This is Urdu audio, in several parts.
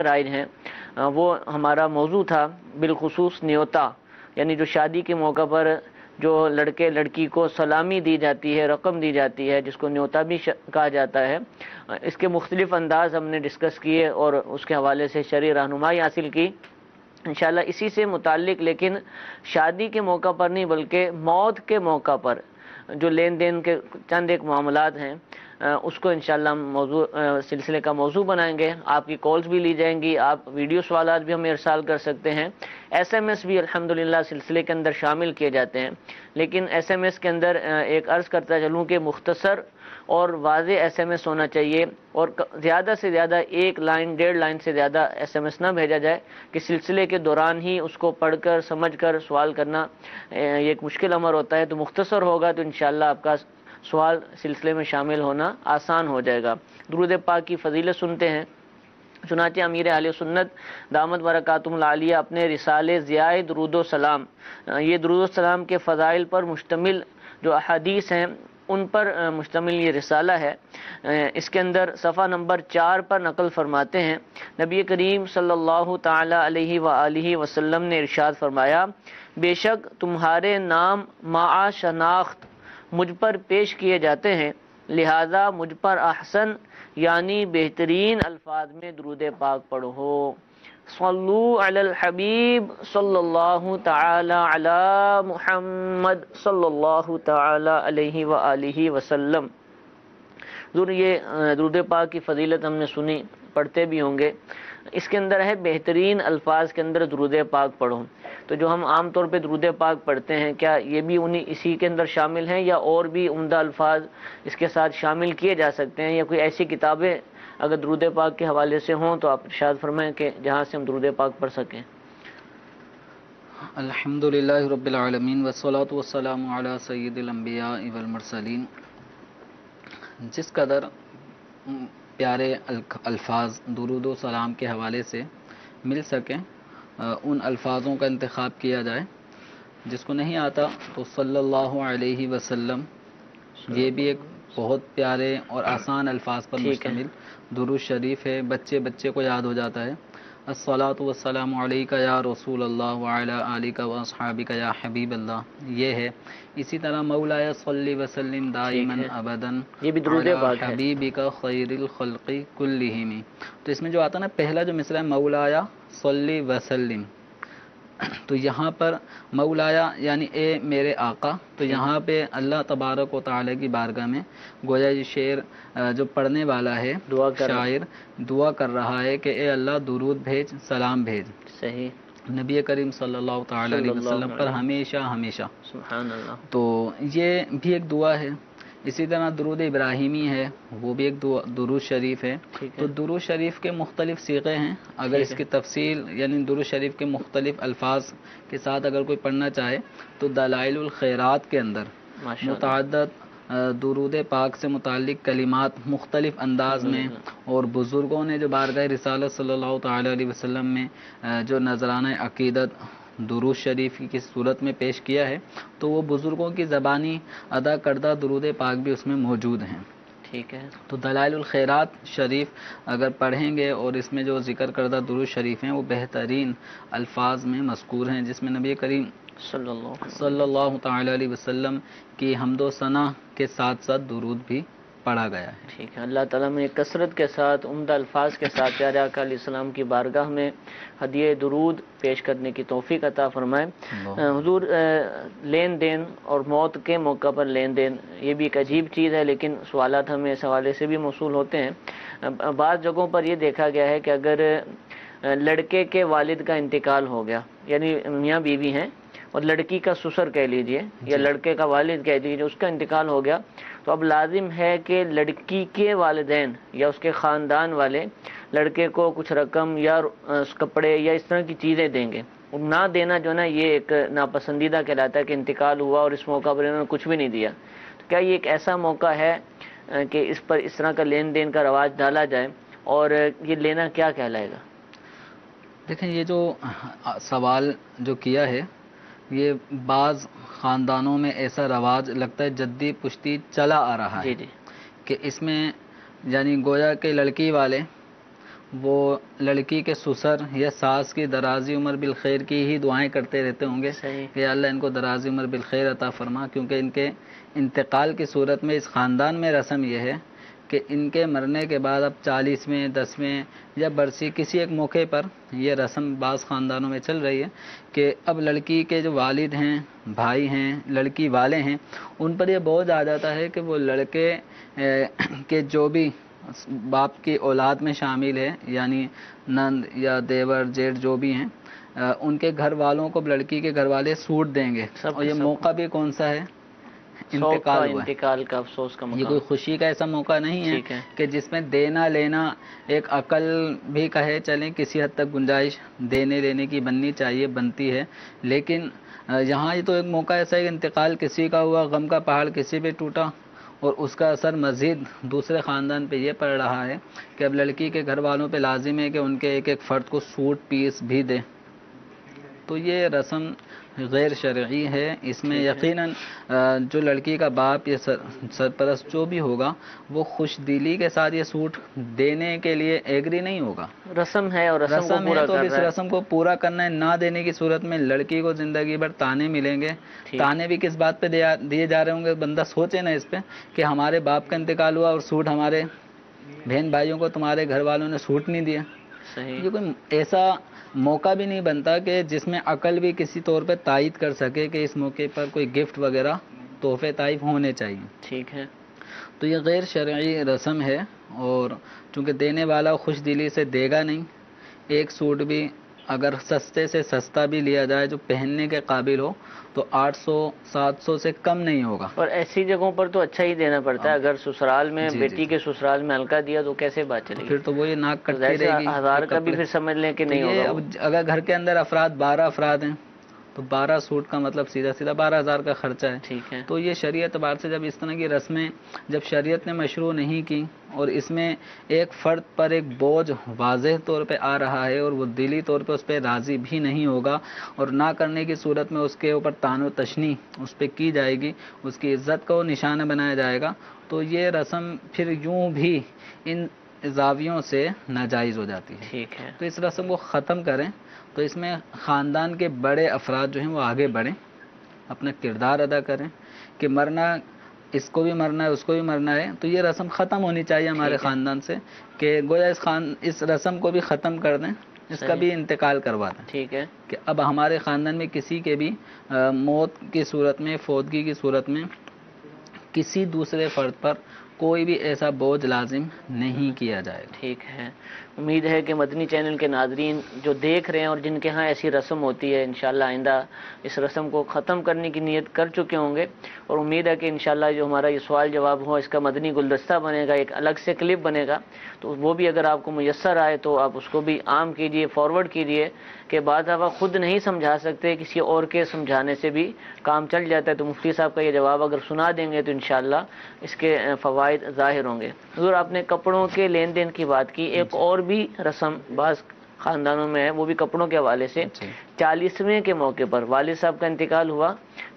رائج ہیں وہ ہمارا موضوع تھا بالخصوص نیوتا، یعنی جو شادی کے موقع پر جو لڑکے لڑکی کو سلامی دی جاتی ہے، رقم دی جاتی ہے، جس کو نیوتا بھی کہا جاتا ہے، اس کے مختلف انداز ہم نے ڈسکس کیے اور اس کے حوالے سے شرعی رہنمائی حاصل کی انشاءاللہ۔ اسی سے متعلق لیکن شادی کے موقع پر نہیں بلکہ موت کے موقع پر جو لین دین کے چند ایک معاملات ہیں اس کو انشاءاللہ ہم موضوع سلسلے کا موضوع بنائیں گے۔ آپ کی کالز بھی لی جائیں گی، آپ ویڈیو سوالات بھی ہمیں ارسال کر سکتے ہیں، ایس ایم ایس بھی الحمدللہ سلسلے کے اندر شامل کیے جاتے ہیں، لیکن ایس ایم ایس کے اندر ایک عرض کرتا چلوں کہ مختصر اور واضح ایس ایم ایس ہونا چاہیے، اور زیادہ سے زیادہ 1 لائن 1.5 لائن سے زیادہ ایس ایم ایس نہ بھیجا جائے کہ سلسلے کے دوران ہی اس کو پڑھ کر سمجھ کر سوال کرنا یہ ایک مشکل امر ہوتا ہے۔ تو مختصر ہوگا تو انشاءاللہ آپ کا سوال سلسلے میں شامل ہونا آسان ہو جائے گا۔ درود پاک کی فضیلت سنتے ہیں۔ چنانچہ امیر اہل سنت دامت برکاتہم العالیہ اپنے رسالے ضیاء درود و سلام، یہ درود و سلام کے فضائل پر مشتمل جو احادیث ہیں ان پر مشتمل یہ رسالہ ہے، اس کے اندر صفحہ نمبر 4 پر نقل فرماتے ہیں نبی کریم صلی اللہ تعالی علیہ وآلہ وسلم نے ارشاد فرمایا، بے شک تمہارے نام مع شناخت مجھ پر پیش کیے جاتے ہیں، لہذا مجھ پر احسن یعنی بہترین الفاظ میں درود پاک پڑھو۔ صلو علی الحبیب صلی اللہ تعالی علی محمد صلی اللہ تعالی علیہ وآلہ وسلم۔ یہ درود پاک کی فضیلت ہم نے سنی، پڑھتے بھی ہوں گے، اس کے اندر ہے بہترین الفاظ کے اندر درود پاک پڑھو۔ تو جو ہم عام طور پہ درود پاک پڑھتے ہیں کیا یہ بھی اسی کے اندر شامل ہیں یا اور بھی عمدہ الفاظ اس کے ساتھ شامل کیے جا سکتے ہیں، یا کوئی ایسی کتابیں اگر درود پاک کے حوالے سے ہوں تو آپ ارشاد فرمائیں کہ جہاں سے ہم درود پاک پڑھ سکیں۔ الحمدللہ رب العالمین والصلاة والسلام علی سید الانبیاء والمرسلین۔ جس قدر پیارے الفاظ درود و سلام کے حوالے سے مل سکیں ان الفاظوں کا انتخاب کیا جائے۔ جس کو نہیں آتا تو صلی اللہ علیہ وسلم، یہ بھی ایک بہت پیارے اور آسان الفاظ پر مشتمل درود شریف ہے، بچے بچے کو یاد ہو جاتا ہے۔ الصلاۃ والسلام علیک یا رسول اللہ وعلی آلک واصحابک یا حبیب اللہ، یہ ہے۔ اسی طرح مولایا صلی وسلم دائما ابدا علی حبیبک خیر الخلق کلہم، تو اس میں جو آتا نا پہلا جو مصرع ہے مولایا صلی وسلم، تو یہاں پر مولایا یعنی اے میرے آقا، تو یہاں پہ اللہ تبارک و تعالی کی بارگاہ میں گویا یہ شعر جو پڑھنے والا ہے شاعر دعا کر رہا ہے کہ اے اللہ درود بھیج، سلام بھیج صحیح نبی کریم صلی اللہ تعالی علیہ وسلم پر ہمیشہ ہمیشہ۔ سبحان اللہ۔ تو یہ بھی ایک دعا ہے۔ اسی طرح درود ابراہیمی ہے، وہ بھی ایک درود شریف ہے۔ تو درود شریف کے مختلف صیغے ہیں، اگر اس کی تفصیل یعنی درود شریف کے مختلف الفاظ کے ساتھ اگر کوئی پڑھنا چاہے تو دلائل الخیرات کے اندر متعدد درود پاک سے متعلق کلمات مختلف انداز میں، اور بزرگوں نے جو بارگاہ رسالت صلی اللہ تعالی علیہ وسلم میں جو نذرانہ عقیدت درود شریف کی صورت میں پیش کیا ہے، تو وہ بزرگوں کی زبانی ادا کردہ درود پاک بھی اس میں موجود ہیں۔ ٹھیک ہے۔ تو دلائل الخیرات شریف اگر پڑھیں گے اور اس میں جو ذکر کردہ درود شریف ہیں وہ بہترین الفاظ میں مذکور ہیں، جس میں نبی کریم صلی اللہ تعالی علیہ وسلم کی حمد و ثنا کے ساتھ ساتھ درود بھی پڑھا گیا ہے۔ ٹھیک ہے۔ اللہ تعالیٰ میں کثرت کے ساتھ عمدہ الفاظ کے ساتھ پیارے آقا علیہ السلام کی بارگاہ میں ہدیہ درود پیش کرنے کی توفیق عطا فرمائے۔ حضور لین دین اور موت کے موقع پر لین دین یہ بھی ایک عجیب چیز ہے، لیکن سوالات ہمیں اس حوالے سے بھی موصول ہوتے ہیں۔ بعض جگہوں پر یہ دیکھا گیا ہے کہ اگر لڑکے کے والد کا انتقال ہو گیا، یعنی میاں بیوی ہیں اور لڑکی کا سسر کہہ لیجئے یا لڑکے کا والد کہہ دیجئے، اس کا انتقال ہو گیا، تو اب لازم ہے کہ لڑکی کے والدین یا اس کے خاندان والے لڑکے کو کچھ رقم یا کپڑے یا اس طرح کی چیزیں دیں گے۔ نہ دینا جو نا یہ ایک ناپسندیدہ کہلاتا ہے کہ انتقال ہوا اور اس موقع پر انہوں نے کچھ بھی نہیں دیا۔ تو کیا یہ ایک ایسا موقع ہے کہ اس پر اس طرح کا لین دین کا رواج ڈالا جائے، اور یہ لینا کیا کہلائے گا؟ دیکھیں یہ جو سوال جو کیا ہے یہ بعض خاندانوں میں ایسا رواج لگتا ہے جدی پشتی چلا آ رہا ہے کہ اس میں یعنی گویا کہ لڑکی والے وہ لڑکی کے سسر یا ساس کی درازی عمر بالخیر کی ہی دعائیں کرتے رہتے ہوں گے کہ اللہ ان کو درازی عمر بالخیر عطا فرما، کیونکہ ان کے انتقال کی صورت میں اس خاندان میں رسم یہ ہے کہ ان کے مرنے کے بعد اب 40ویں 10ویں یا برسی کسی ایک موقع پر یہ رسم بعض خاندانوں میں چل رہی ہے کہ اب لڑکی کے جو والد ہیں، بھائی ہیں، لڑکی والے ہیں، ان پر یہ بوجھ آ جاتا ہے کہ وہ لڑکے کے جو بھی باپ کی اولاد میں شامل ہے، یعنی نند یا دیور جیٹھ جو بھی ہیں، ان کے گھر والوں کو لڑکی کے گھر والے سوٹ دیں گے. اور یہ موقع بھی کون سا ہے؟ انتقال کا، افسوس کا موقع. یہ کوئی خوشی کا ایسا موقع نہیں ہے کہ جس میں دینا لینا ایک عقل بھی کہے چلیں کسی حد تک گنجائش دینے لینے کی بننی چاہیے، بنتی ہے، لیکن یہاں یہ تو ایک موقع ایسا ہے کہ انتقال کسی کا ہوا، غم کا پہاڑ کسی پہ ٹوٹا، اور اس کا اثر مزید دوسرے خاندان پہ یہ پڑ رہا ہے کہ اب لڑکی کے گھر والوں پہ لازم ہے کہ ان کے ایک ایک فرد کو سوٹ پیس بھی دیں. تو یہ رسم غیر شرعی ہے. اس میں یقیناً جو لڑکی کا باپ یا سرپرست جو بھی ہوگا وہ خوش دلی کے ساتھ یہ سوٹ دینے کے لیے ایگری نہیں ہوگا. رسم ہے اور رسم ہے تو اس رسم کو پورا کرنا ہے. نہ دینے کی صورت میں لڑکی کو زندگی بھر تانے ملیں گے. تانے بھی کس بات پہ دیے جا رہے ہوں گے؟ بندہ سوچے نا اس پہ کہ ہمارے باپ کا انتقال ہوا اور سوٹ ہمارے بہن بھائیوں کو تمہارے گھر والوں نے سوٹ نہیں دیا. یہ کوئی ایسا موقع بھی نہیں بنتا کہ جس میں عقل بھی کسی طور پہ تائید کر سکے کہ اس موقع پر کوئی گفٹ وغیرہ تحفے طائف ہونے چاہیے. ٹھیک ہے. تو یہ غیر شرعی رسم ہے، اور چونکہ دینے والا خوش دلی سے دے گا نہیں. ایک سوٹ بھی اگر سستے سے سستا بھی لیا جائے جو پہننے کے قابل ہو تو 800-700 سے کم نہیں ہوگا. اور ایسی جگہوں پر تو اچھا ہی دینا پڑتا ہے. اگر سسرال میں بیٹی کے سسرال میں ہلکا دیا تو کیسے بات چلے گی؟ پھر تو وہ یہ ناک کٹتی رہے گی. 1000 کا بھی پھر سمجھ لیں کہ نہیں ہوگا. اگر گھر کے اندر 12 افراد ہیں تو 12 سوٹ کا مطلب سیدھا 12,000 کا خرچہ ہے. ٹھیک ہے. تو یہ شریعت اعتبار سے جب اس طرح کی رسمیں جب شریعت نے مشروع نہیں کی اور اس میں ایک فرد پر ایک بوجھ واضح طور پہ آ رہا ہے اور وہ دلی طور پہ اس پہ راضی بھی نہیں ہوگا، اور نہ کرنے کی صورت میں اس کے اوپر طعن و تشنیع اس پہ کی جائے گی، اس کی عزت کو نشانہ بنایا جائے گا، تو یہ رسم پھر یوں بھی ان زاویوں سے ناجائز ہو جاتی ہے. ٹھیک ہے. تو اس رسم کو ختم کریں. تو اس میں خاندان کے بڑے افراد جو ہیں وہ آگے بڑھیں، اپنا کردار ادا کریں کہ مرنا اس کو بھی مرنا ہے، اس کو بھی مرنا ہے. تو یہ رسم ختم ہونی چاہیے ہمارے خاندان سے کہ گویا اس رسم کو بھی ختم کر دیں، اس کا بھی انتقال کروا دیں. ٹھیک ہے. کہ اب ہمارے خاندان میں کسی کے بھی موت کی صورت میں، فوتگی کی صورت میں کسی دوسرے فرد پر کوئی بھی ایسا بوجھ لازم نہیں کیا جائے گا. ٹھیک ہے. امید ہے کہ مدنی چینل کے ناظرین جو دیکھ رہے ہیں اور جن کے ہاں ایسی رسم ہوتی ہے انشاءاللہ آئندہ اس رسم کو ختم کرنے کی نیت کر چکے ہوں گے، اور امید ہے کہ انشاءاللہ جو ہمارا یہ سوال جواب ہو اس کا مدنی گلدستہ بنے گا، ایک الگ سے کلپ بنے گا، تو وہ بھی اگر آپ کو میسر آئے تو آپ اس کو بھی عام کیجئے، فارورڈ کیجئے کہ بعض دفعہ خود نہیں سمجھا سکتے، کسی اور کے سمجھانے سے بھی کام چل جاتا ہے. تو مفتی صاحب کا یہ جواب اگر سنا دیں گے تو انشاءاللہ اس کے فوائد ظاہر ہوں گے. حضور آپ نے کپڑوں کے لین دین کی بات کی، ایک اور بھی رسم بعض خاندانوں میں ہے، وہ بھی کپڑوں کے حوالے سے. 40ویں کے موقع پر والد صاحب کا انتقال ہوا،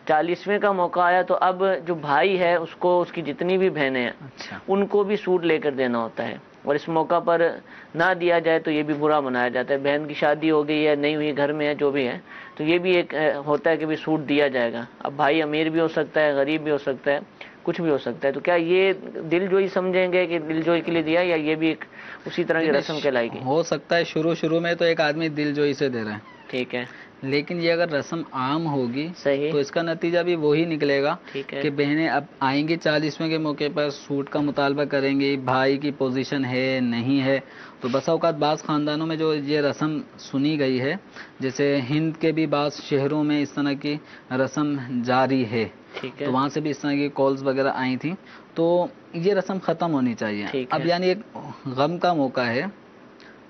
40ویں کا موقع آیا تو اب جو بھائی ہے اس کو اس کی جتنی بھی بہنیں ہیں ان کو بھی سوٹ لے کر دینا ہوتا ہے، اور اس موقع پر نہ دیا جائے تو یہ بھی برا منایا جاتا ہے. بہن کی شادی ہو گئی ہے، نہیں ہوئی، گھر میں ہے، جو بھی ہے، تو یہ بھی ایک ہوتا ہے کہ بھی سوٹ دیا جائے گا. اب بھائی امیر بھی ہو سکتا ہے، غریب بھی ہو سکتا ہے، کچھ بھی ہو سکتا ہے. تو کیا یہ دل جوئی سمجھیں گے کہ دل جوئی کے لیے دیا، یا یہ بھی ایک اسی طرح کی رسم کہلائے گی؟ ہو سکتا ہے شروع میں تو ایک آدمی دل جوئی سے دے رہے ہیں. ٹھیک ہے. لیکن یہ اگر رسم عام ہوگی صحیح، تو اس کا نتیجہ بھی وہی نکلے گا کہ بہنیں اب آئیں گی 40ویں کے موقع پر سوٹ کا مطالبہ کریں گی. بھائی کی پوزیشن ہے نہیں ہے، تو بسا اوقات بعض خاندانوں میں جو یہ رسم سنی گئی ہے، جیسے ہند کے بھی بعض شہروں میں اس طرح کی رسم جاری ہے، تو وہاں سے بھی اس طرح کی کالز وغیرہ آئی تھیں. تو یہ رسم ختم ہونی چاہیے. اب یعنی ایک غم کا موقع ہے،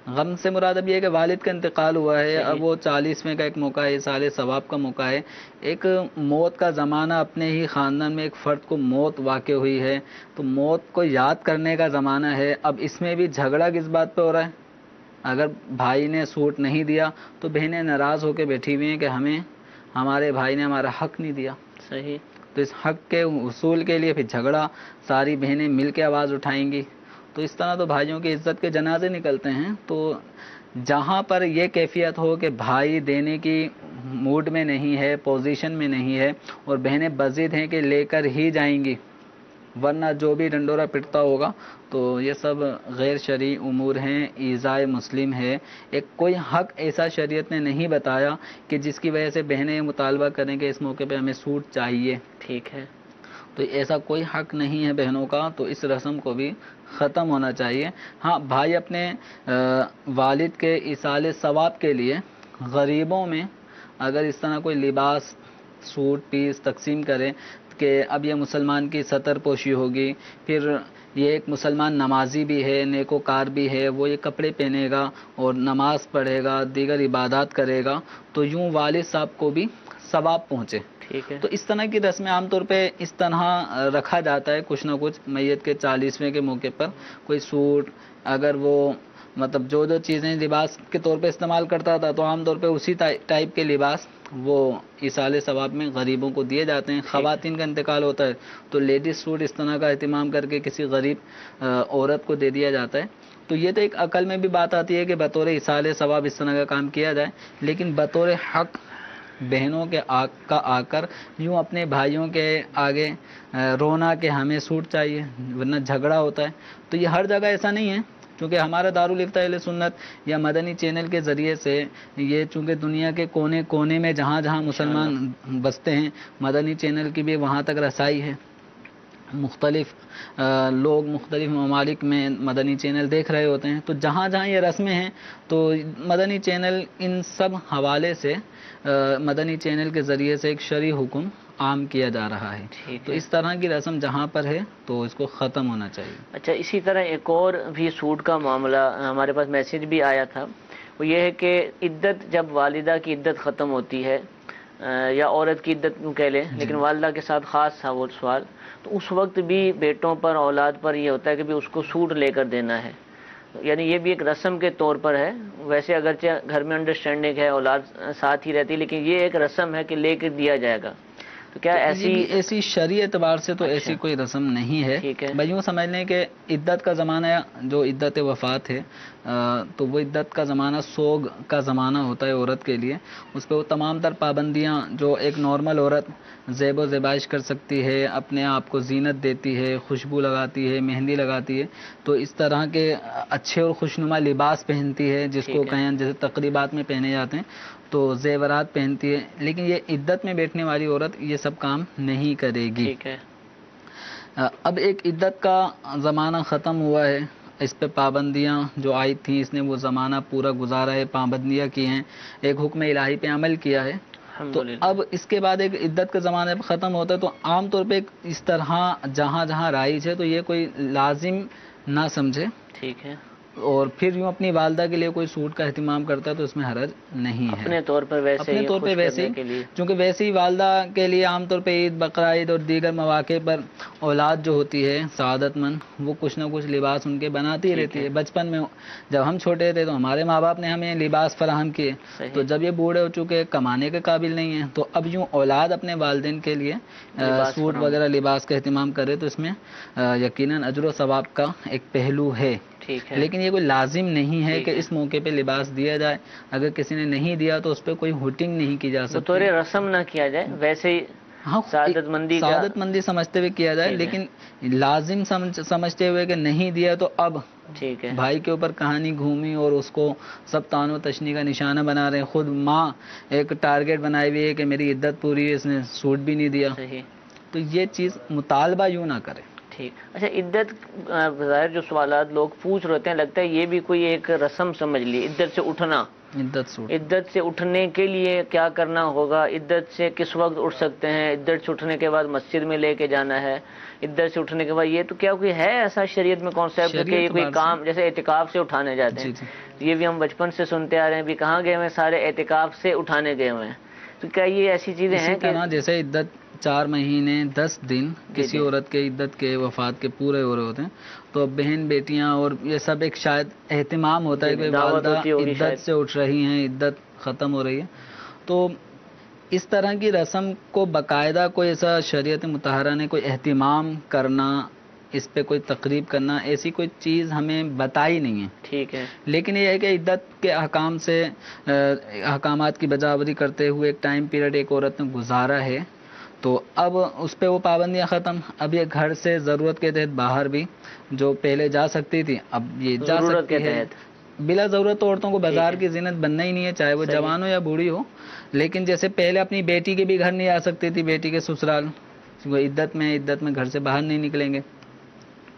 غم سے مراد اب یہ ہے کہ والد کا انتقال ہوا ہے، اب وہ 40ویں کا ایک موقع ہے، سال ثواب کا موقع ہے، ایک موت کا زمانہ، اپنے ہی خاندان میں ایک فرد کو موت واقع ہوئی ہے تو موت کو یاد کرنے کا زمانہ ہے. اب اس میں بھی جھگڑا کس بات پہ ہو رہا ہے؟ اگر بھائی نے سوٹ نہیں دیا تو بہنیں ناراض ہو کے بیٹھی ہوئی ہیں کہ ہمارے بھائی نے ہمارا حق نہیں دیا. صحیح. تو اس حق کے حصول کے لیے پھر جھگڑا، ساری بہنیں مل کے آواز اٹھائیں گی، تو اس طرح تو بھائیوں کی عزت کے جنازے نکلتے ہیں. تو جہاں پر یہ کیفیت ہو کہ بھائی دینے کی موڈ میں نہیں ہے, پوزیشن میں نہیں ہے, اور بہنیں بضد ہیں کہ لے کر ہی جائیں گی ورنہ جو بھی ڈنڈورا پٹتا ہوگا, تو یہ سب غیر شرعی امور ہیں, ایذائے مسلم ہے. ایک کوئی حق ایسا شریعت نے نہیں بتایا کہ جس کی وجہ سے بہنیں یہ مطالبہ کریں کہ اس موقع پہ ہمیں سوٹ چاہیے. ٹھیک ہے. تو ایسا کوئی حق نہیں ہے بہنوں کا, تو اس رسم کو بھی ختم ہونا چاہیے. ہاں, بھائی اپنے والد کے ایصال ثواب کے لیے غریبوں میں اگر اس طرح کوئی لباس, سوٹ پیس تقسیم کرے کہ اب یہ مسلمان کی ستر پوشی ہوگی, پھر یہ ایک مسلمان نمازی بھی ہے, نیکوکار بھی ہے, وہ یہ کپڑے پہنے گا اور نماز پڑھے گا, دیگر عبادات کرے گا, تو یوں والد صاحب کو بھی ثواب پہنچے. ٹھیک ہے. تو اس طرح کی رسمیں عام طور پہ اس طرح رکھا جاتا ہے, کچھ نہ کچھ میت کے 40ویں کے موقع پر کوئی سوٹ, اگر وہ مطلب جو چیزیں لباس کے طور پہ استعمال کرتا تھا تو عام طور پہ اسی ٹائپ کے لباس وہ ایصال ثواب میں غریبوں کو دیے جاتے ہیں. خواتین کا انتقال ہوتا ہے تو لیڈیز سوٹ اس طرح کا اہتمام کر کے کسی غریب عورت کو دے دیا جاتا ہے. تو یہ تو ایک عقل میں بھی بات آتی ہے کہ بطور ایصال ثواب اس طرح کا کام کیا جائے, لیکن بطور حق بہنوں کے کا آ کر یوں اپنے بھائیوں کے آگے رونا کہ ہمیں سوٹ چاہیے ورنہ جھگڑا ہوتا ہے, تو یہ ہر جگہ ایسا نہیں ہے. چونکہ ہمارا دارالفتہ اہل سنت یا مدنی چینل کے ذریعے سے یہ چونکہ دنیا کے کونے کونے میں جہاں جہاں مسلمان بستے ہیں, مدنی چینل کی بھی وہاں تک رسائی ہے. مختلف لوگ مختلف ممالک میں مدنی چینل دیکھ رہے ہوتے ہیں, تو جہاں جہاں یہ رسمیں ہیں تو مدنی چینل ان سب حوالے سے مدنی چینل کے ذریعے سے ایک شرعی حکم عام کیا جا رہا ہے. تو اس طرح کی رسم جہاں پر ہے تو اس کو ختم ہونا چاہیے. اچھا, اسی طرح ایک اور بھی سوٹ کا معاملہ ہمارے پاس میسیج بھی آیا تھا, وہ یہ ہے کہ عدت جب والدہ کی عدت ختم ہوتی ہے یا عورت کی عدت کہہ لیں, لیکن والدہ کے ساتھ خاص تھا وہ سوال, تو اس وقت بھی بیٹوں پر اولاد پر یہ ہوتا ہے کہ بھی اس کو سوٹ لے کر دینا ہے. یعنی یہ بھی ایک رسم کے طور پر ہے, ویسے اگرچہ گھر میں انڈرسٹینڈنگ ہے, اولاد ساتھ ہی رہتی, لیکن یہ ایک رسم ہے کہ لے کے دیا جائے گا. تو کیا ایسی شرعی اعتبار سے تو ایسی کوئی رسم نہیں ہے. بھائی یوں سمجھ لیں کہ عدت کا زمانہ جو عدت وفات ہے تو وہ عدت کا زمانہ سوگ کا زمانہ ہوتا ہے عورت کے لیے. اس پہ وہ تمام تر پابندیاں جو ایک نارمل عورت زیب و زیبائش کر سکتی ہے, اپنے آپ کو زینت دیتی ہے, خوشبو لگاتی ہے, مہندی لگاتی ہے, تو اس طرح کے اچھے اور خوشنما لباس پہنتی ہے جس کو کہیں جیسے تقریبات میں پہنے جاتے ہیں تو زیورات پہنتی ہے. لیکن یہ عدت میں بیٹھنے والی عورت یہ سب کام نہیں کرے گی. ٹھیک ہے. اب ایک عدت کا زمانہ ختم ہوا ہے, اس پہ پابندیاں جو آئی تھیں اس نے وہ زمانہ پورا گزارا ہے, پابندیاں کی ہیں, ایک حکم الہی پہ عمل کیا ہے. تو اب اس کے بعد ایک عدت کا زمانہ ختم ہوتا ہے, تو عام طور پہ اس طرح جہاں جہاں رائج ہے تو یہ کوئی لازم نہ سمجھے. ٹھیک ہے. اور پھر یوں اپنی والدہ کے لیے کوئی سوٹ کا اہتمام کرتا ہے تو اس میں حرج نہیں ہے. اپنے طور پر ویسے ہی چونکہ ویسے ہی والدہ کے لیے عام طور پہ عید, بقرعید اور دیگر مواقع پر اولاد جو ہوتی ہے سعادت مند, وہ کچھ نہ کچھ لباس ان کے بناتی رہتی ہے. بچپن میں جب ہم چھوٹے تھے تو ہمارے ماں باپ نے ہمیں لباس فراہم کیے, تو جب یہ بوڑھے ہو چکے کمانے کے قابل نہیں ہیں تو اب یوں اولاد اپنے والدین کے لیے سوٹ وغیرہ لباس کا اہتمام کرے تو اس میں یقیناً اجر و ثواب کا ایک پہلو ہے. لیکن یہ کوئی لازم نہیں ہے کہ اس موقع پہ لباس دیا جائے. اگر کسی نے نہیں دیا تو اس پہ کوئی ہوٹنگ نہیں کی جا سکتی, بطور رسم نہ کیا جائے, ویسے ہی سعادت مندی سمجھتے ہوئے کیا جائے. لیکن لازم سمجھتے ہوئے کہ نہیں دیا تو اب بھائی کے اوپر کہانی گھومی اور اس کو سب تان و تشنی کا نشانہ بنا رہے ہیں. خود ماں ایک ٹارگیٹ بنائی ہوئی ہے کہ میری عدت پوری ہے, اس نے سوٹ بھی نہیں دیا. تو یہ چیز مطالبہ یوں نہ کرے. اچھا, عدت ظاہر جو سوالات لوگ پوچھ رہے ہیں, لگتا ہے یہ بھی کوئی ایک رسم سمجھ لی. عدت سے اٹھنا, عدت سے اٹھنے کے لیے کیا کرنا ہوگا, عدت سے کس وقت اٹھ سکتے ہیں, عدت سے اٹھنے کے بعد مسجد میں لے کے جانا ہے, عدت سے اٹھنے کے بعد یہ تو کیا کوئی ہے ایسا شریعت میں کانسیپٹ کہ یہ کوئی کام جیسے اعتکاف سے اٹھانے جاتے ہیں, یہ بھی ہم بچپن سے سنتے آ رہے ہیں, بھی کہاں گئے ہوئے سارے اعتکاف سے اٹھانے گئے ہوئے ہیں. تو کیا یہ ایسی چیزیں ہیں کہ جیسے عدت 4 مہینے 10 دن کسی عورت کے عدت کے وفات کے پورے ہو رہے ہوتے ہیں تو بہن بیٹیاں اور یہ سب ایک شاید اہتمام ہوتا ہے کہ والدہ عدت سے اٹھ رہی ہیں, عدت ختم ہو رہی ہے. تو اس طرح کی رسم کو باقاعدہ کوئی ایسا شریعت مطہرہ نے کوئی اہتمام کرنا اس پہ کوئی تقریب کرنا، ایسی کوئی چیز ہمیں بتائی نہیں ہے. ٹھیک ہے. لیکن یہ ہے کہ عدت کے احکام سے احکامات کی بجاوری کرتے ہوئے ایک ٹائم پیریڈ ایک عورت نے گزارا ہے، تو اب اس پہ وہ پابندیاں ختم. اب یہ گھر سے ضرورت کے تحت باہر بھی جو پہلے جا سکتی تھی اب یہ جا ضرورت سکتی کے ہے. تحت بلا ضرورت عورتوں کو بازار ہے. کی زینت بننا ہی نہیں ہے، چاہے وہ صحیح. جوان ہو یا بوڑھی ہو. لیکن جیسے پہلے اپنی بیٹی کے بھی گھر نہیں آ سکتی تھی، بیٹی کے سسرال، وہ عدت میں گھر سے باہر نہیں نکلیں گے،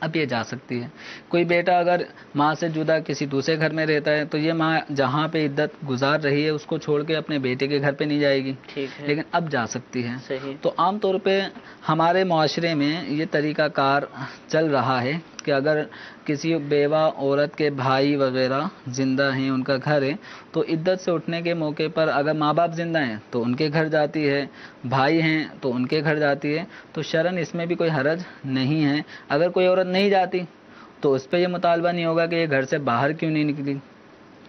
اب یہ جا سکتی ہے. کوئی بیٹا اگر ماں سے جدا کسی دوسرے گھر میں رہتا ہے تو یہ ماں جہاں پہ عدت گزار رہی ہے اس کو چھوڑ کے اپنے بیٹے کے گھر پہ نہیں جائے گی، ٹھیک ہے. لیکن اب جا سکتی ہے. صحیح. تو عام طور پہ ہمارے معاشرے میں یہ طریقہ کار چل رہا ہے کہ اگر کسی بیوہ عورت کے بھائی وغیرہ زندہ ہیں، ان کا گھر ہے، تو عدت سے اٹھنے کے موقع پر اگر ماں باپ زندہ ہیں تو ان کے گھر جاتی ہے، بھائی ہیں تو ان کے گھر جاتی ہے. تو شرعاً اس میں بھی کوئی حرج نہیں ہے. اگر کوئی عورت نہیں جاتی تو اس پہ یہ مطالبہ نہیں ہوگا کہ یہ گھر سے باہر کیوں نہیں نکلی.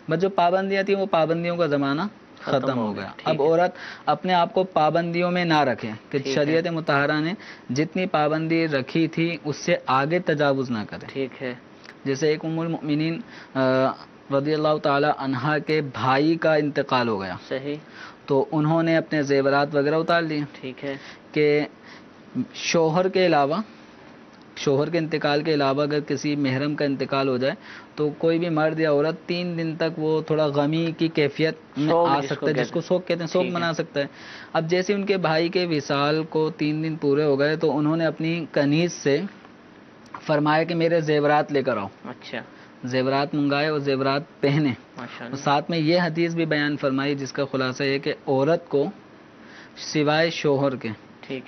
بس جو پابندیاں تھیں وہ پابندیوں کا زمانہ ختم ہو گیا. اب عورت اپنے آپ کو پابندیوں میں نہ رکھے کہ شریعت مطہرہ نے جتنی پابندی رکھی تھی اس سے آگے تجاوز نہ کرے. ٹھیک ہے. جیسے ایک ام المؤمنین رضی اللہ تعالی عنہا کے بھائی کا انتقال ہو گیا. صحیح. تو انہوں نے اپنے زیورات وغیرہ اتار لیے. ٹھیک ہے. کہ شوہر کے انتقال کے علاوہ اگر کسی محرم کا انتقال ہو جائے تو کوئی بھی مرد یا عورت 3 دن تک وہ تھوڑا غمی کی کیفیت میں آ سکتا ہے، جس کو سوگ کہتے ہیں، سوگ منا سکتا ہے. اب جیسے ان کے بھائی کے وصال کو 3 دن پورے ہو گئے تو انہوں نے اپنی کنیز سے فرمایا کہ میرے زیورات لے کر آؤ. اچھا. زیورات منگائے اور زیورات پہنے. ساتھ میں یہ حدیث بھی بیان فرمائی جس کا خلاصہ یہ کہ عورت کو سوائے شوہر کے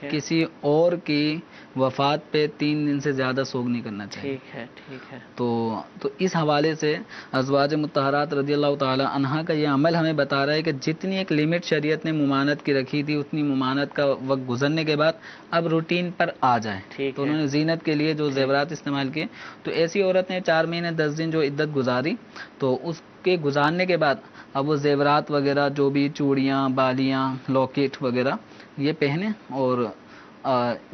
کسی اور کی وفات پہ 3 دن سے زیادہ سوگ نہیں کرنا چاہیے. ٹھیک ہے. ٹھیک ہے. تو اس حوالے سے ازواج مطہرات رضی اللہ تعالی عنہا کا یہ عمل ہمیں بتا رہا ہے کہ جتنی ایک لمٹ شریعت نے ممانعت کی رکھی تھی اتنی ممانعت کا وقت گزرنے کے بعد اب روٹین پر آ جائے. تو انہوں نے زینت کے لیے جو زیورات استعمال کیے، تو ایسی عورت نے 4 مہینے 10 دن جو عدت گزاری تو اس کے گزارنے کے بعد اب وہ زیورات وغیرہ جو بھی چوڑیاں، بالیاں، لاکٹ وغیرہ یہ پہنے اور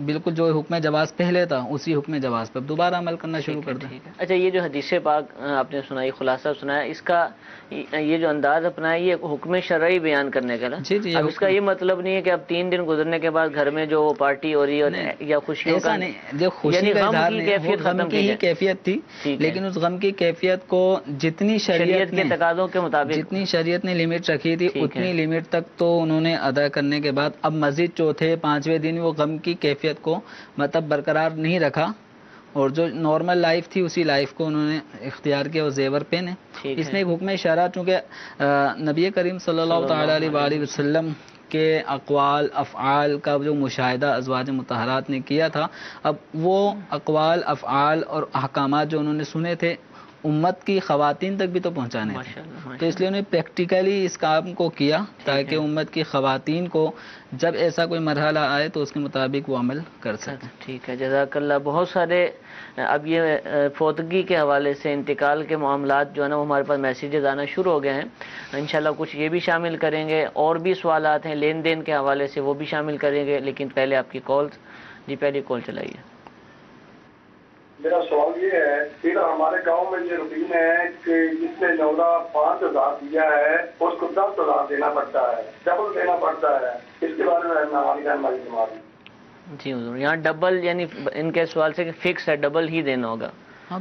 بالکل جو حکم جواز پہلے تھا اسی حکم جواز پر دوبارہ عمل کرنا شروع کر دیں. اچھا، یہ جو حدیث پاک آپ نے سنائی، خلاصہ سنایا، اس کا یہ جو انداز اپنا ہے یہ حکم شرعی بیان کرنے کا نا. جی. اب اس کا یہ مطلب نہیں ہے کہ اب 3 دن گزرنے کے بعد گھر میں جو پارٹی ہو رہی ہے یا خوشیوں کا، جو خوشی کا اظہار نہیں، غم کی ہی کیفیت تھی، لیکن اس غم کی کیفیت کو جتنی شریعت کے تقاضوں کے مطابق جتنی شریعت نے لمٹ رکھی تھی اتنی لمٹ تک تو انہوں نے ادا کرنے کے بعد اب مزید چوتھے 5ویں دن وہ غم کی کیفیت کو مطلب برقرار نہیں رکھا اور جو نارمل لائف تھی اسی لائف کو انہوں نے اختیار کیا اور زیور پہنے. اس نے ایک حکم شرع چونکہ نبی کریم صلی اللہ تعالی علیہ وآلہ وسلم کے اقوال افعال کا جو مشاہدہ ازواج مطہرات نے کیا تھا، اب وہ اقوال افعال اور احکامات جو انہوں نے سنے تھے امت کی خواتین تک بھی تو پہنچانے تھے. تو اس لیے انہوں نے پریکٹیکلی اس کام کو کیا تاکہ امت کی خواتین کو جب ایسا کوئی مرحلہ آئے تو اس کے مطابق وہ عمل کر سکیں. ٹھیک ہے، جزاک اللہ. بہت سارے اب یہ فوتگی کے حوالے سے انتقال کے معاملات جو ہے نا وہ ہمارے پاس میسیجز آنا شروع ہو گئے ہیں. انشاءاللہ کچھ یہ بھی شامل کریں گے، اور بھی سوالات ہیں لین دین کے حوالے سے وہ بھی شامل کریں گے، لیکن پہلے آپ کی کالز. جی پہلی کال چلائیے. میرا سوال یہ ہے کہ ہمارے گاؤں میں یہ روٹین ہے کہ جس نے جوڑا 5,000 دیا ہے اس کو 10,000 دینا پڑتا ہے، ڈبل دینا پڑتا ہے. اس کے بارے میں ہماری رہنمائی ہماری. جی حضور، یہاں ڈبل یعنی ان کے سوال سے کہ فکس ہے، ڈبل ہی دینا ہوگا.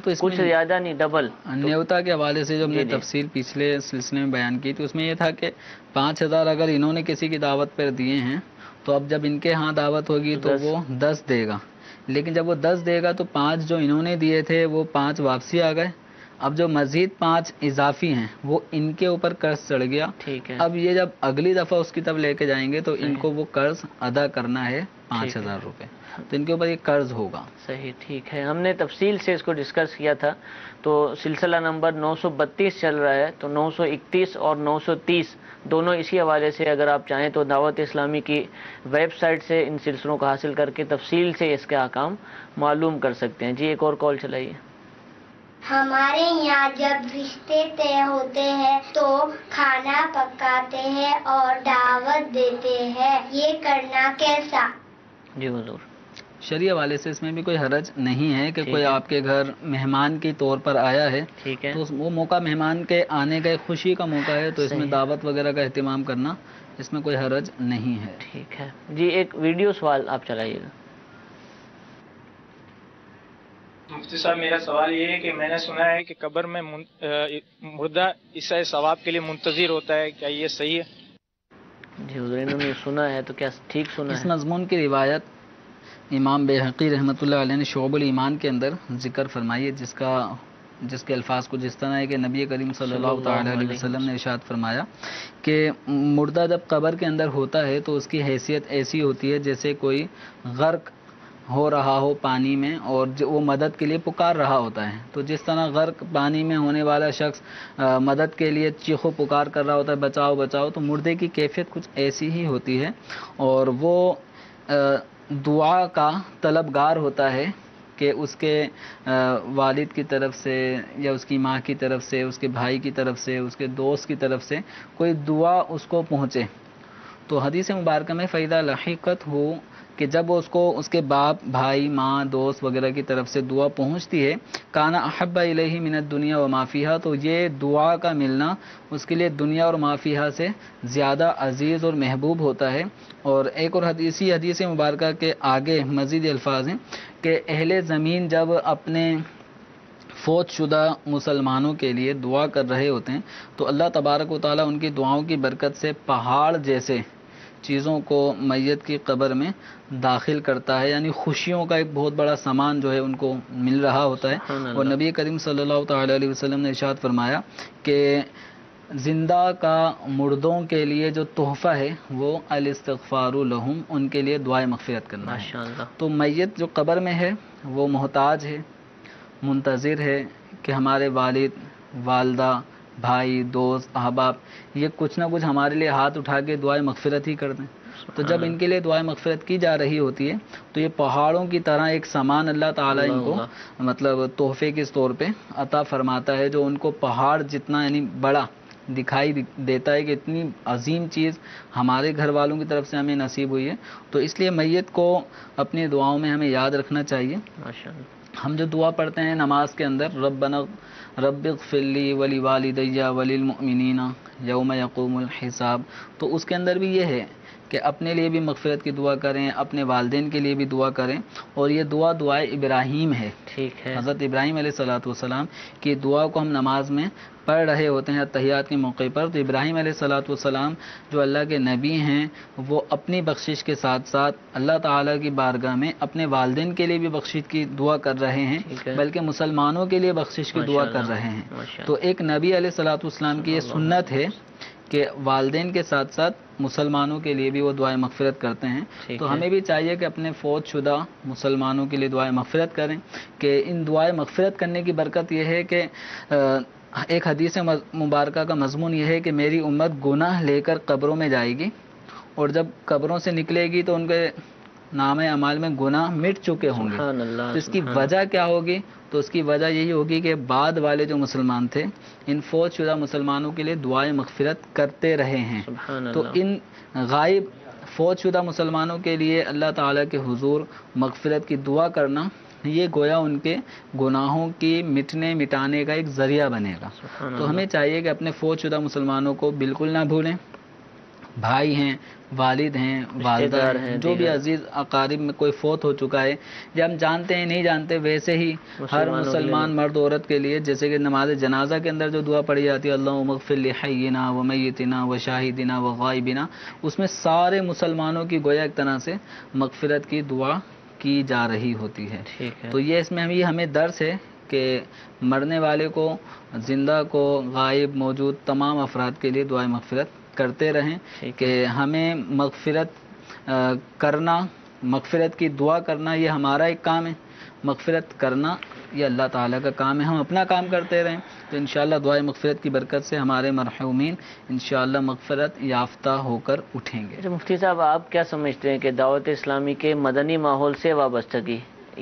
تو اس کچھ زیادہ نہیں، ڈبل. نیوتا کے حوالے سے جو ہم نے تفصیل پچھلے سلسلے میں بیان کی تھی اس میں یہ تھا کہ 5,000 اگر انہوں نے کسی کی دعوت پر دیے ہیں تو اب جب ان کے ہاں دعوت ہوگی تو وہ 10 دے گا، لیکن جب وہ 10 دے گا تو 5 جو انہوں نے دیے تھے وہ 5 واپسی آ گئے. اب جو مزید 5 اضافی ہیں وہ ان کے اوپر قرض چڑھ گیا. اب یہ جب اگلی دفعہ اس کی طرف لے کے جائیں گے تو ان کو وہ قرض ادا کرنا ہے 5,000 روپے، تو ان کے اوپر یہ قرض ہوگا. صحیح، ٹھیک ہے. ہم نے تفصیل سے اس کو ڈسکس کیا تھا. تو سلسلہ نمبر 932 چل رہا ہے، تو 931 اور 930 دونوں اسی حوالے سے اگر آپ چاہیں تو دعوت اسلامی کی ویب سائٹ سے ان سلسلوں کو حاصل کر کے تفصیل سے اس کے احکام معلوم کر سکتے ہیں. جی ایک اور کال چلائیے. ہمارے یہاں جب رشتے طے ہوتے ہیں تو کھانا پکاتے ہیں اور دعوت دیتے ہیں، یہ کرنا کیسا؟ جی حضور. شرعی حوالے سے اس میں بھی کوئی حرج نہیں ہے کہ ٹھیک کوئی ہے۔ آپ کے گھر مہمان کے طور پر آیا ہے ٹھیک ہے، تو وہ موقع مہمان کے آنے کا ایک خوشی کا موقع ہے، تو اس میں صحیح۔ دعوت وغیرہ کا اہتمام کرنا اس میں کوئی حرج نہیں ہے۔ ٹھیک ہے جی، ایک ویڈیو سوال آپ چلائیے گا۔ مفتی صاحب، میرا سوال یہ ہے کہ میں نے سنا ہے کہ قبر میں مردہ عیسائی ثواب کے لیے منتظر ہوتا ہے، کیا یہ صحیح ہے؟ جی حضور، انہوں نے سنا ہے تو کیا ٹھیک سنا اس ہے؟ مضمون کی روایت امام بیہقی رحمۃ اللہ علیہ نے شعب الایمان کے اندر ذکر فرمائی ہے، جس کے الفاظ کو جس طرح ہے کہ نبی کریم صلی اللہ تعالی علیہ وسلم نے ارشاد فرمایا کہ مردہ جب قبر کے اندر ہوتا ہے تو اس کی حیثیت ایسی ہوتی ہے جیسے کوئی غرق ہو رہا ہو پانی میں اور وہ مدد کے لیے پکار رہا ہوتا ہے، تو جس طرح غرق پانی میں ہونے والا شخص مدد کے لیے چیخو پکار کر رہا ہوتا ہے بچاؤ بچاؤ، تو مردے کی کیفیت کچھ ایسی ہی ہوتی ہے، اور وہ دعا کا طلبگار ہوتا ہے کہ اس کے والد کی طرف سے یا اس کی ماں کی طرف سے، اس کے بھائی کی طرف سے، اس کے دوست کی طرف سے کوئی دعا اس کو پہنچے۔ تو حدیث مبارکہ میں فَإِذَا لَحِقَتْ ہو کہ جب اس کو اس کے باپ، بھائی، ماں، دوست وغیرہ کی طرف سے دعا پہنچتی ہے، کَانَ أَحَبَّ إِلَيْهِ مِنَ الدُّنْيَا وَمَا فِيهَا، تو یہ دعا کا ملنا اس کے لیے دنیا اور ما فیہا سے زیادہ عزیز اور محبوب ہوتا ہے۔ اور ایک اور حدیث مبارکہ کے آگے مزید الفاظ ہیں کہ اہل زمین جب اپنے فوت شدہ مسلمانوں کے لیے دعا کر رہے ہوتے ہیں تو اللہ تبارک و تعالیٰ ان کی دعاؤں کی برکت سے پہاڑ جیسے چیزوں کو میت کی قبر میں داخل کرتا ہے، یعنی خوشیوں کا ایک بہت بڑا سامان جو ہے ان کو مل رہا ہوتا ہے۔ اور نبی کریم صلی اللہ تعالی علیہ وسلم نے ارشاد فرمایا کہ زندہ کا مردوں کے لیے جو تحفہ ہے وہ الاستغفار لہم، ان کے لیے دعائے مغفرت کرنا ہے۔ ماشاءاللہ۔ تو میت جو قبر میں ہے وہ محتاج ہے، منتظر ہے کہ ہمارے والد، والدہ، بھائی، دوست، احباب یہ کچھ نہ کچھ ہمارے لیے ہاتھ اٹھا کے دعائے مغفرت ہی کر دیں۔ تو جب ان کے لیے دعائے مغفرت کی جا رہی ہوتی ہے تو یہ پہاڑوں کی طرح ایک سامان اللہ تعالیٰ ان کو مطلب تحفے کے طور پہ عطا فرماتا ہے، جو ان کو پہاڑ جتنا یعنی بڑا دکھائی دیتا ہے کہ اتنی عظیم چیز ہمارے گھر والوں کی طرف سے ہمیں نصیب ہوئی ہے۔ تو اس لیے میت کو اپنی دعاؤں میں ہمیں یاد رکھنا چاہیے۔ ماشاءاللہ۔ ہم جو دعا پڑھتے ہیں نماز کے اندر، رب اغفر لی ولوالدی وللمؤمنین یوم یقوم الحساب، تو اس کے اندر بھی یہ ہے کہ اپنے لیے بھی مغفرت کی دعا کریں، اپنے والدین کے لیے بھی دعا کریں، اور یہ دعائے ابراہیم ہے۔ ٹھیک ہے۔ حضرت ابراہیم علیہ السلام کی دعا کو ہم نماز میں پڑھ رہے ہوتے ہیں تحیات کے موقع پر، تو ابراہیم علیہ السلام جو اللہ کے نبی ہیں وہ اپنی بخشش کے ساتھ ساتھ اللہ تعالیٰ کی بارگاہ میں اپنے والدین کے لیے بھی بخشش کی دعا کر رہے ہیں، بلکہ مسلمانوں کے لیے بخشش کی دعا کر رہے ہیں۔ تو ایک نبی علیہ السلام کی یہ سنت ہے کہ والدین کے ساتھ ساتھ مسلمانوں کے لیے بھی وہ دعائیں مغفرت کرتے ہیں۔ تو ہمیں بھی چاہیے کہ اپنے فوت شدہ مسلمانوں کے لیے دعائیں مغفرت کریں، کہ ان دعائیں مغفرت کرنے کی برکت یہ ہے کہ ایک حدیث مبارکہ کا مضمون یہ ہے کہ میری امت گناہ لے کر قبروں میں جائے گی، اور جب قبروں سے نکلے گی تو ان کے نام اعمال میں گناہ مٹ چکے ہوں گے۔ تو اس کی وجہ کیا ہوگی؟ تو اس کی وجہ یہی ہوگی کہ بعد والے جو مسلمان تھے ان فوت شدہ مسلمانوں کے لیے دعائیں مغفرت کرتے رہے ہیں۔ تو ان غائب فوت شدہ مسلمانوں کے لیے اللہ تعالیٰ کے حضور مغفرت کی دعا کرنا، یہ گویا ان کے گناہوں کی مٹانے کا ایک ذریعہ بنے گا۔ تو ہمیں چاہیے کہ اپنے فوت شدہ مسلمانوں کو بالکل نہ بھولیں، بھائی ہیں، والد ہیں، والدہ ہیں، جو بھی عزیز اقارب میں کوئی فوت ہو چکا ہے، یا ہم جانتے ہیں نہیں جانتے، ویسے ہی ہر مسلمان مرد عورت کے لیے جیسے کہ نماز جنازہ کے اندر جو دعا پڑھی جاتی ہے اللہم اغفر لحینا ومیتنا وشاہدنا وغائبنا، اس میں سارے مسلمانوں کی گویا ایک طرح سے مغفرت کی دعا کی جا رہی ہوتی ہے۔ تو یہ اس میں ہمیں درس ہے کہ مرنے والے کو، زندہ کو، غائب موجود تمام افراد کے لیے دعائیں مغفرت کرتے رہیں، کہ ہمیں مغفرت کی دعا کرنا یہ ہمارا ایک کام ہے، مغفرت کرنا یہ اللہ تعالیٰ کا کام ہے۔ ہم اپنا کام کرتے رہیں تو انشاءاللہ دعائیں مغفرت کی برکت سے ہمارے مرحومین انشاءاللہ مغفرت یافتہ ہو کر اٹھیں گے۔ مفتی صاحب، آپ کیا سمجھتے ہیں کہ دعوت اسلامی کے مدنی ماحول سے وابستگی،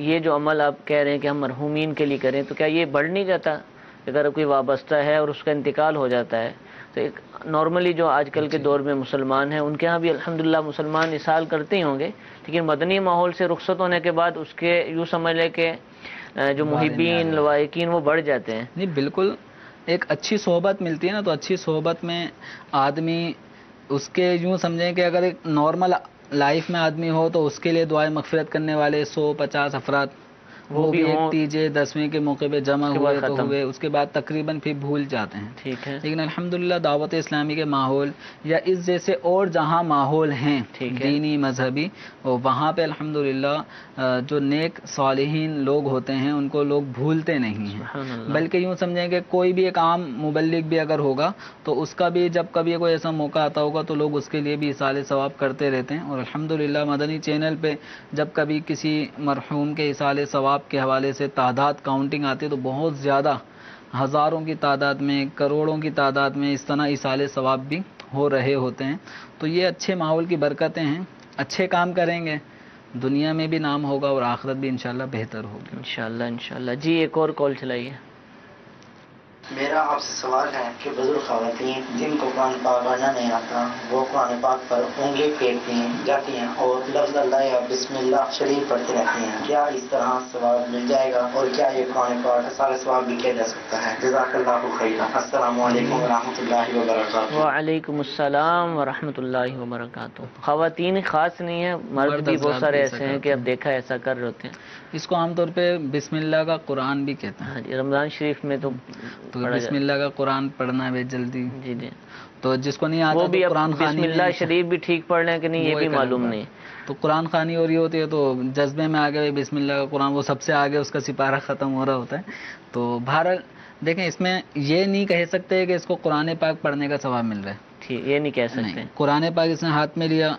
یہ جو عمل آپ کہہ رہے ہیں کہ ہم مرحومین کے لیے کریں، تو کیا یہ بڑھ نہیں جاتا کہ اگر کوئی وابستہ ہے اور اس کا انتقال ہو جاتا ہے تو ایک نارملی جو آج کل کے دور میں مسلمان ہیں ان کے ہاں بھی الحمدللہ مسلمان اسال کرتے ہی ہوں گے، لیکن مدنی ماحول سے رخصت ہونے کے بعد اس کے یوں سمجھ لیں کہ جو محبین لوائقین وہ بڑھ جاتے ہیں. نہیں بالکل، ایک اچھی صحبت ملتی ہے نا، تو اچھی صحبت میں آدمی اس کے یوں سمجھیں کہ اگر ایک نارمل لائف میں آدمی ہو تو اس کے لیے دعائیں مغفرت کرنے والے 150 افراد وہ بھی ایک تیجے 10ویں کے موقع پہ جمع ہوئے تو ہوئے، اس کے بعد تقریباً پھر بھول جاتے ہیں. ٹھیک ہے، لیکن الحمدللہ دعوت اسلامی کے ماحول یا اس جیسے اور جہاں ماحول ہیں دینی مذہبی، وہاں پہ الحمدللہ جو نیک صالحین لوگ ہوتے ہیں ان کو لوگ بھولتے نہیں ہیں، بلکہ یوں سمجھیں کہ کوئی بھی ایک عام مبلغ بھی اگر ہوگا تو اس کا بھی جب کبھی کوئی ایسا موقع آتا ہوگا تو لوگ اس کے لیے بھی ایصال ثواب کرتے رہتے ہیں. اور الحمدللہ مدنی چینل پہ جب کبھی کسی مرحوم کے ایصال ثواب کے حوالے سے تعداد کاؤنٹنگ آتی ہے تو بہت زیادہ ہزاروں کی تعداد میں، کروڑوں کی تعداد میں اس طرح ایصال ثواب بھی ہو رہے ہوتے ہیں. تو یہ اچھے ماحول کی برکتیں ہیں. اچھے کام کریں گے دنیا میں بھی نام ہوگا اور آخرت بھی انشاءاللہ بہتر ہوگی انشاءاللہ. جی ایک اور کال چلائیے. میرا آپ سے سوال ہے کہ بزرگ خواتین جن کو قرآن پاک پڑھنا نہیں آتا وہ قرآن پاک پر انگلی پھیرتی ہیں جاتی ہیں اور لفظ اللہ یا بسم اللہ شریف پڑھتی رہتی ہیں، کیا اس طرح ثواب مل جائے گا اور کیا یہ قرآن پاک سارا ثواب بھی کیا جا سکتا ہے؟ جزاک اللہ خیرا. السلام علیکم ورحمۃ اللہ وبرکاتہ. وعلیکم السلام ورحمۃ اللہ وبرکاتہ. خواتین خاص نہیں ہیں، مرد بھی بہت سارے ایسے ہیں کہ اب دیکھا ایسا کر رہے ہوتے ہیں. اس کو عام طور پہ بسم اللہ کا قرآن بھی کہتے ہیں. رمضان شریف میں تو بسم اللہ کا قرآن پڑھنا ہے جلدی. جی جی. تو جس کو نہیں آتا وہ بھی قرآن بسم اللہ شریف بھی ٹھیک پڑھ لیں کہ نہیں یہ بھی معلوم نہیں. تو قرآن خوانی ہو رہی ہوتی ہے تو جذبے میں آگے بسم اللہ کا قرآن وہ سب سے آگے اس کا سپارہ ختم ہو رہا ہوتا ہے. تو بہرحال دیکھیں اس میں یہ نہیں کہہ سکتے کہ اس کو قرآن پاک پڑھنے کا ثواب مل رہا ہے. ٹھیک، یہ نہیں کہہ سکتے. قرآن پاک اس نے ہاتھ میں لیا،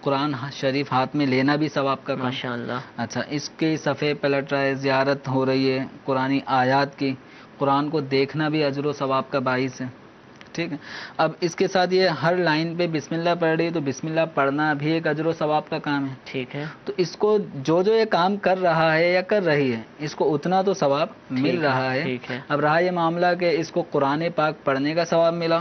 قرآن شریف ہاتھ میں لینا بھی ثواب کا کام. ماشاءاللہ. اچھا، اس کے صفحے پلٹ رہا ہے، زیارت ہو رہی ہے قرآنی آیات کی، قرآن کو دیکھنا بھی اجر و ثواب کا باعث ہے. ٹھیک ہے، اب اس کے ساتھ یہ ہر لائن پہ بسم اللہ پڑھ رہی ہے تو بسم اللہ پڑھنا بھی ایک اجر و ثواب کا کام ہے. ٹھیک ہے، تو اس کو جو یہ کام کر رہا ہے یا کر رہی ہے اس کو اتنا تو ثواب مل رہا ہے. ٹھیک ہے. اب رہا یہ معاملہ کہ اس کو قرآن پاک پڑھنے کا ثواب ملا،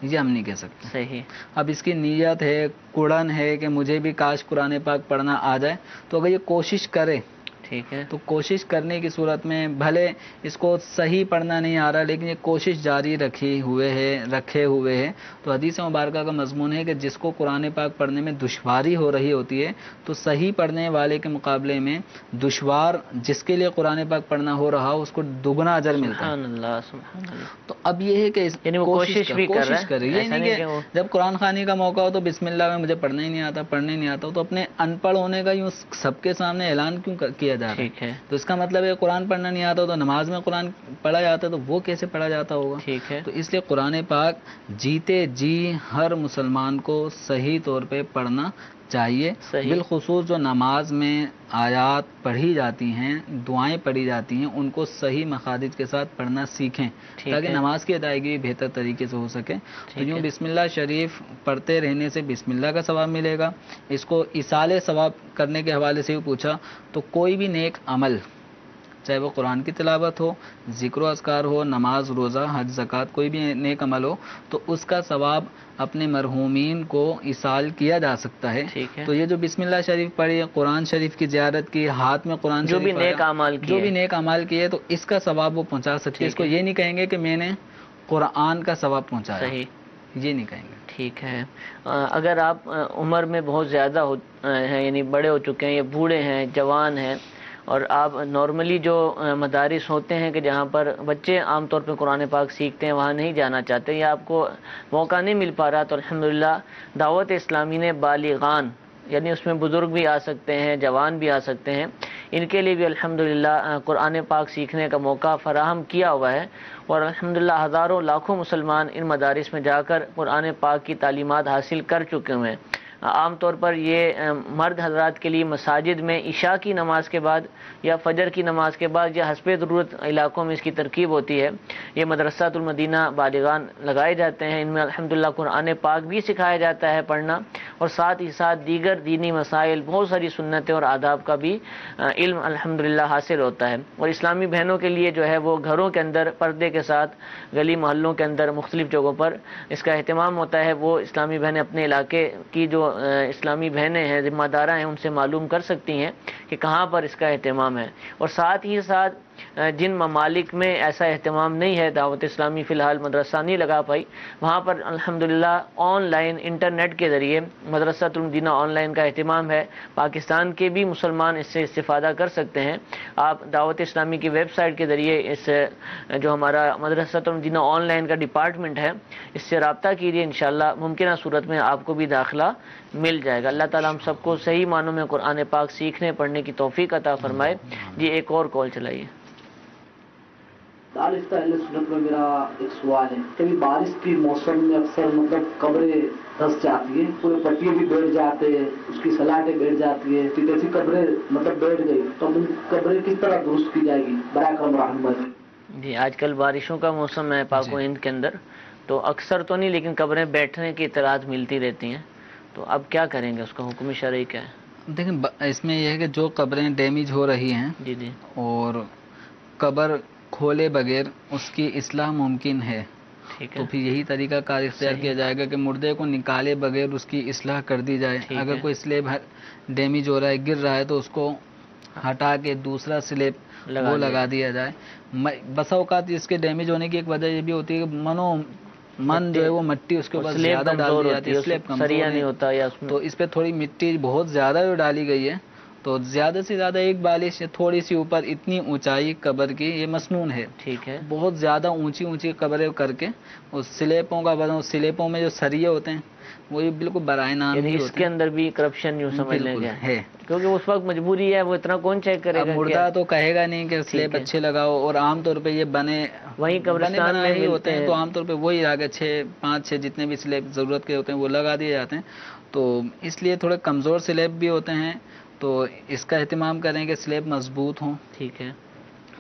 یہ ہم نہیں کہہ سکتے. صحیح. اب اس کی نیت ہے، کڑن ہے کہ مجھے بھی کاش قرآن پاک پڑھنا آ جائے، تو اگر یہ کوشش کرے ٹھیک ہے، تو کوشش کرنے کی صورت میں بھلے اس کو صحیح پڑھنا نہیں آ رہا لیکن یہ کوشش جاری رکھے ہوئے ہے. تو حدیث مبارکہ کا مضمون ہے کہ جس کو قرآن پاک پڑھنے میں دشواری ہو رہی ہوتی ہے تو صحیح پڑھنے والے کے مقابلے میں دشوار جس کے لیے قرآن پاک پڑھنا ہو رہا اس کو دگنا اجر ملتا ہے. سبحان اللہ سبحان اللہ. تو اب یہ ہے کہ وہ کوشش بھی کرے. یہ نہیں کہ جب قرآن خوانی کا موقع ہو تو بسم اللہ میں مجھے پڑھنا ہی نہیں آتا تو اپنے ان پڑھ ہونے کا یوں سب کے سامنے اعلان کیوں کیا جا رہا ہے؟ ٹھیک ہے. تو اس کا مطلب ہے قرآن پڑھنا نہیں آتا تو نماز میں قرآن پڑھا جاتا ہے تو وہ کیسے پڑھا جاتا ہوگا؟ ٹھیک ہے. تو اس لیے قرآن پاک جیتے جی ہر مسلمان کو صحیح طور پہ پڑھنا چاہیے. بالخصوص جو نماز میں آیات پڑھی جاتی ہیں، دعائیں پڑھی جاتی ہیں، ان کو صحیح مخارج کے ساتھ پڑھنا سیکھیں تاکہ نماز کی ادائیگی بہتر طریقے سے ہو سکے. تو یوں بسم اللہ شریف پڑھتے رہنے سے بسم اللہ کا ثواب ملے گا. اس کو ایصال ثواب کرنے کے حوالے سے بھی پوچھا تو کوئی بھی نیک عمل چاہے وہ قرآن کی تلاوت ہو، ذکر و اذکار ہو، نماز، روزہ، حج، زکوٰۃ، کوئی بھی نیک عمل ہو تو اس کا ثواب اپنے مرحومین کو ایصال کیا جا سکتا ہے. تو یہ جو بسم اللہ شریف پڑھی، قرآن شریف کی زیارت کی، ہاتھ میں قرآن جو بھی نیک اعمال کیے تو اس کا ثواب وہ پہنچا سکتے. اس کو یہ نہیں کہیں گے کہ میں نے قرآن کا ثواب پہنچایا، یہ نہیں کہیں گے. ٹھیک ہے. اگر آپ عمر میں بہت زیادہ ہیں، یعنی بڑے ہو چکے ہیں یا بوڑھے ہیں، جوان ہیں، اور آپ نارملی جو مدارس ہوتے ہیں کہ جہاں پر بچے عام طور پہ قرآن پاک سیکھتے ہیں وہاں نہیں جانا چاہتے یا آپ کو موقع نہیں مل پا رہا، تو الحمدللہ دعوت اسلامی نے بالغان یعنی اس میں بزرگ بھی آ سکتے ہیں، جوان بھی آ سکتے ہیں، ان کے لیے بھی الحمدللہ قرآن پاک سیکھنے کا موقع فراہم کیا ہوا ہے. اور الحمدللہ ہزاروں لاکھوں مسلمان ان مدارس میں جا کر قرآن پاک کی تعلیمات حاصل کر چکے ہوئے ہیں. عام طور پر یہ مرد حضرات کے لیے مساجد میں عشاء کی نماز کے بعد یا فجر کی نماز کے بعد یا حسب ضرورت علاقوں میں اس کی ترکیب ہوتی ہے. یہ مدرسۃ المدینہ بالغان لگائے جاتے ہیں، ان میں الحمدللہ قرآن پاک بھی سکھایا جاتا ہے پڑھنا، اور ساتھ ہی ساتھ دیگر دینی مسائل، بہت ساری سنتیں اور آداب کا بھی علم الحمدللہ حاصل ہوتا ہے۔ اور اسلامی بہنوں کے لیے جو ہے وہ گھروں کے اندر پردے کے ساتھ گلی محلوں کے اندر مختلف جگہوں پر اس کا اہتمام ہوتا ہے۔ وہ اسلامی بہنیں اپنے علاقے کی جو اسلامی بہنیں ہیں، ذمہ دارہ ہیں، ان سے معلوم کر سکتی ہیں کہ کہاں پر اس کا اہتمام ہے۔ اور ساتھ ہی ساتھ جن ممالک میں ایسا اہتمام نہیں ہے، دعوت اسلامی فی الحال مدرسہ نہیں لگا پائی، وہاں پر الحمدللہ آن لائن انٹرنیٹ کے ذریعے مدرسۃ المدینہ آن لائن کا اہتمام ہے۔ پاکستان کے بھی مسلمان اس سے استفادہ کر سکتے ہیں۔ آپ دعوت اسلامی کی ویب سائٹ کے ذریعے اس جو ہمارا مدرسۃ المدینہ آن لائن کا ڈپارٹمنٹ ہے، اس سے رابطہ کیجیے، انشاءاللہ ممکنہ صورت میں آپ کو بھی داخلہ مل جائے گا۔ اللہ تعالیٰ ہم سب کو صحیح معنوں میں قرآن پاک سیکھنے پڑھنے کی توفیق عطا فرمائے۔ جی ایک اور کال چلائیے۔ دارستہ اہل سنت میں میرا ایک سوال ہے، کبھی بارش کی موسم میں اکثر مطلب قبریں دھس جاتی ہیں، پورے پٹیے بھی بیٹھ جاتے ہیں، اس کی سلاٹیں بیٹھ جاتی ہیں، پھر ایسی قبریں مطلب بیٹھ گئی تو اب ان قبریں کس طرح درست کی جائے گی؟ برائے کرم رحمت۔ جی آج کل بارشوں کا موسم ہے پاک و ہند کے اندر، تو اکثر تو نہیں لیکن قبریں بیٹھنے کی اطلاعات ملتی رہتی ہیں، تو اب کیا کریں گے؟ اس کا حکم شرعی کیا ہے؟ دیکھیں اس میں یہ ہے کہ جو قبریں ڈیمیج ہو رہی ہیں جی جی اور قبر کھولے بغیر اس کی اصلاح ممکن ہے، ٹھیک تو ہے، پھر یہی طریقہ کار اختیار کیا جائے گا کہ مردے کو نکالے بغیر اس کی اصلاح کر دی جائے۔ ٹھیک اگر ہے۔ کوئی سلیب ڈیمیج ہو رہا ہے، گر رہا ہے، تو اس کو ہٹا کے دوسرا سلیب وہ لگا دیا جائے۔ بسا اوقات اس کے ڈیمیج ہونے کی ایک وجہ یہ بھی ہوتی ہے کہ من جو ہے وہ مٹی اس کے اوپر زیادہ ڈال دی جاتی ہے، سلیب کمزور سریا نہیں ہوتا، یا اس میں تو اس پہ تھوڑی مٹی بہت زیادہ جو ڈالی گئی ہے، تو زیادہ سے زیادہ ایک بالش تھوڑی سی اوپر اتنی اونچائی قبر کی یہ مسنون ہے۔ ٹھیک ہے، بہت زیادہ اونچی اونچی قبریں کر کے اس سلیپوں کا وزن، سلیپوں میں جو سریے ہوتے ہیں وہ یہ بالکل برائے نام یعنی ہی اس ہوتے کے ہیں۔ اندر بھی کرپشن یوں سمجھ لیں بالکل گے ہے، کیونکہ اس وقت مجبوری ہے، وہ اتنا کون چیک کرے اب گا؟ مردہ تو کہے گا نہیں کہ سلیب ہے۔ اچھے لگاؤ، اور عام طور پہ یہ بنے وہیں قبرستان میں ہی ہوتے ملتے ہیں، ہیں، تو عام طور پہ وہی آگے 5-6 جتنے بھی سلیب ضرورت کے ہوتے ہیں وہ لگا دیے جاتے ہیں، تو اس لیے تھوڑے کمزور سلیب بھی ہوتے ہیں، تو اس کا اہتمام کریں کہ سلیب مضبوط ہوں۔ ٹھیک ہے،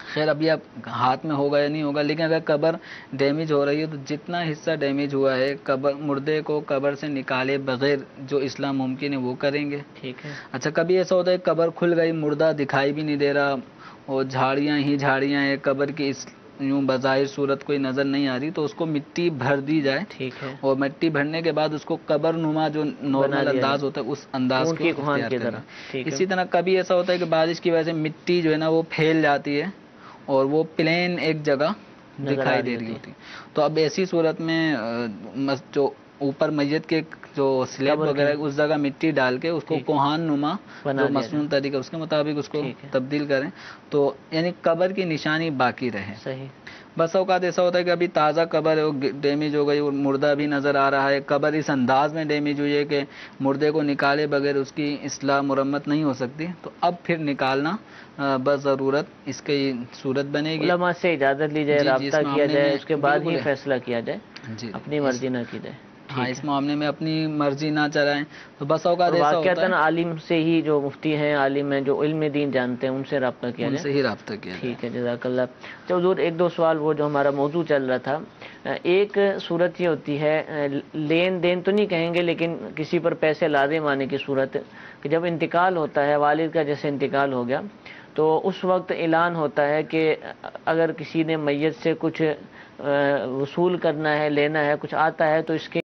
خیر ابھی اب ہاتھ میں ہوگا یا نہیں ہوگا، لیکن اگر قبر ڈیمیج ہو رہی ہے تو جتنا حصہ ڈیمیج ہوا ہے مردے کو قبر سے نکالے بغیر جو اصلاح ممکن ہے وہ کریں گے۔ ٹھیک ہے، اچھا کبھی ایسا ہوتا ہے قبر کھل گئی، مردہ دکھائی بھی نہیں دے رہا اور جھاڑیاں ہی جھاڑیاں ہیں، قبر کی یوں بظاہر صورت کوئی نظر نہیں آ رہی، تو اس کو مٹی بھر دی جائے، ٹھیک ہے، اور مٹی بھرنے کے بعد اس کو قبر نما جو نارمل انداز ہوتا ہے اس انداز اونٹ کو کی کوہان اختیار کی کریں۔ طرح، ٹھیک ہے، اسی طرح کبھی ایسا ہوتا ہے کہ بارش کی وجہ سے مٹی جو ہے نا وہ پھیل جاتی ہے اور وہ پلین ایک جگہ دکھائی دے رہی ہوتی، تو اب ایسی صورت میں جو اوپر میت کے جو سلیب وغیرہ اس جگہ مٹی ڈال کے اس کو کوہان نما جو مصنون طریقہ اس کے مطابق اس کو تبدیل کریں، تو یعنی قبر کی نشانی باقی رہے۔ صحیح، بس اوقات ایسا ہوتا ہے کہ ابھی تازہ قبر ہے، وہ ڈیمیج ہو گئی اور مردہ بھی نظر آ رہا ہے، قبر اس انداز میں ڈیمیج ہوئی ہے کہ مردے کو نکالے بغیر اس کی اصلاح مرمت نہیں ہو سکتی، تو اب پھر نکالنا بضرورت اس کی صورت بنے گی۔ علماء سے اجازت لی جائے، رابطہ کیا جائے، اس کے بعد ہی بالکل فیصلہ کیا جائے، جی اپنی مرضی نہ کی جائے۔ ہاں اس معاملے میں اپنی مرضی نہ چلائیں، تو بس اوقات ایسا ہوتا واقعتاً ہے عالم سے ہی، جو مفتی ہیں، عالم ہیں، جو علم دین جانتے ہیں، ان سے رابطہ کیا ان جائے۔ سے ہی رابطہ کیا جائے۔ ٹھیک ہے، جزاک اللہ۔ تو حضور ایک دو سوال، وہ جو ہمارا موضوع چل رہا تھا، ایک صورت یہ ہوتی ہے، لین دین تو نہیں کہیں گے لیکن کسی پر پیسے لازم آنے کی صورت، کہ جب انتقال ہوتا ہے، والد کا جیسے انتقال ہو گیا، تو اس وقت اعلان ہوتا ہے کہ اگر کسی نے میت سے کچھ وصول کرنا ہے، لینا ہے، کچھ آتا ہے، تو اس کے